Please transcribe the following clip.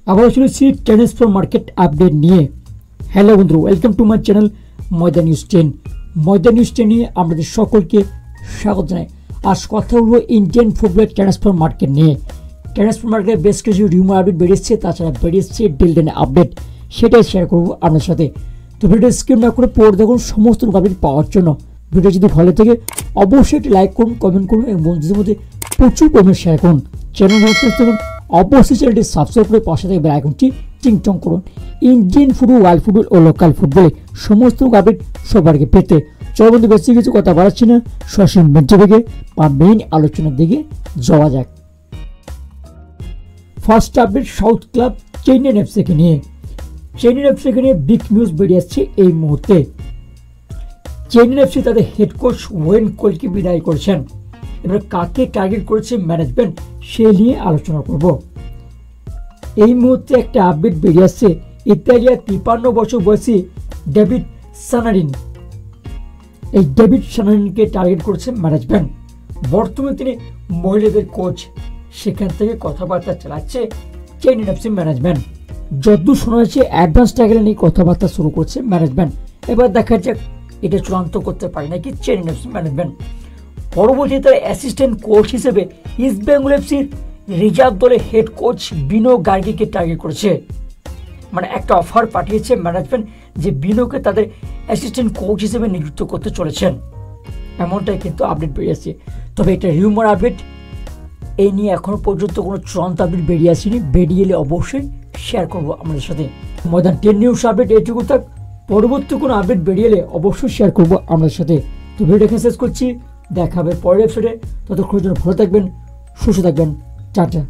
আবার চলেছি transfer market update নিয়ে। হ্যালো বন্ধু, ওয়েলকাম টু মাই চ্যানেল ময়দা নিউজ 10। ময়দা নিউজ 10 নিয়ে আমাদের সকলকে স্বাগত জানাই। আজ কথা বলবো ইন্ডিয়ান ফুটবলের ট্রান্সফার মার্কেট নিয়ে। ট্রান্সফার মার্কেটে বেশ কিছু রিউমার আপডেট বেরিয়েছে, তাছাড়া বেরিয়েছে ডিল আপডেট, সেটাই শেয়ার করবো আপনার সাথে। তো ভিডিও স্কিপ না করে পড়ে দেখুন সমস্ত আপডেট পাওয়ার জন্য। ভিডিও যদি ভালো থাকে অবশ্যই একটি লাইক করুন, কমেন্ট করুন এবং বন্ধুদের মধ্যে প্রচুর কমেন্ট শেয়ার করুন। চ্যানেল দেখুন অবশ্যই চ্যানেলটি সাবস্ক্রাইব করে পাশে থেকে বেল আইকনটি টিংটং করুন। ইন্ডিয়ান ফুটবল, ওয়ার্ল্ড ফুটবল ও লোকাল ফুটবলে সমস্ত আপডেট সবার আগে পেতে চলো বন্ধু, বেশি কিছু কথা বাড়াচ্ছি না, সরাসরি ম্যাচ থেকে বা মেইন আলোচনার দিকে যাওয়া যাক। First update south club Chennai এফসিকে নিয়ে। চেন্নাই এফসিকে নিয়ে বিগ নিউজ বেরিয়ে আসছে এই মুহূর্তে। চেন্নাই এফসি তাদের হেড কোচ ওয়েন কোলকে বিদায় করেছেন। এবার কাকে টার্গেট করেছে ম্যানেজমেন্ট সে নিয়ে আলোচনা করব। এই মুহূর্তে একটা আপডেট বেরিয়ে আসছে, ইতালিয়ার 53 বছর বয়সী ডেভিড সানারিন, এই ডেভিড সানারিনকে টার্গেট করেছে ম্যানেজমেন্ট। বর্তমানে তিনি মহিলাদের কোচ, সেখান থেকে কথাবার্তা চালাচ্ছে চেন্নাই এফসি ম্যানেজমেন্ট। যতদূর শোনা যাচ্ছে অ্যাডভান্স টাইগেল নিয়ে কথাবার্তা শুরু করছে ম্যানেজমেন্ট। এবার দেখা যাক এটা চূড়ান্ত করতে পারে নাকি চেন্নাই এফসি ম্যানেজমেন্ট। পরবর্তীতে তার অ্যাসিস্ট্যান্ট কোচ হিসেবে ইস্ট বেঙ্গল এফসির রিজার্ভ দলের হেড কোচ বিনো গার্গিকে টার্গেট করেছে। মানে একটা অফার পাঠিয়েছে ম্যানেজমেন্ট যে বিনোকে তাদের অ্যাসিস্ট্যান্ট কোচ হিসেবে নিযুক্ত করতে চলেছেন, এমনটাই কিন্তু আপডেট বেরিয়েছে। তবে এটা রিউমার আপডেট, এই নিয়ে এখনো পর্যন্ত কোনো চূড়ান্ত আপডেট বেরিয়ে আসেনি। বেরিয়ে এলে অবশ্যই শেয়ার করবো আমাদের সাথে। ময়দান 10 নিউজ আপডেট এইটুকু থাক, পরবর্তী কোনো আপডেট বেরিয়ে এলে অবশ্যই শেয়ার করবো আমাদের সাথে। তো ভিডিও এখানে শেষ করছি, দেখা হবে পরের এপিসোডে। ততক্ষণের জন্য ভালো থাকবেন, সুস্থ থাকবেন, টাটা।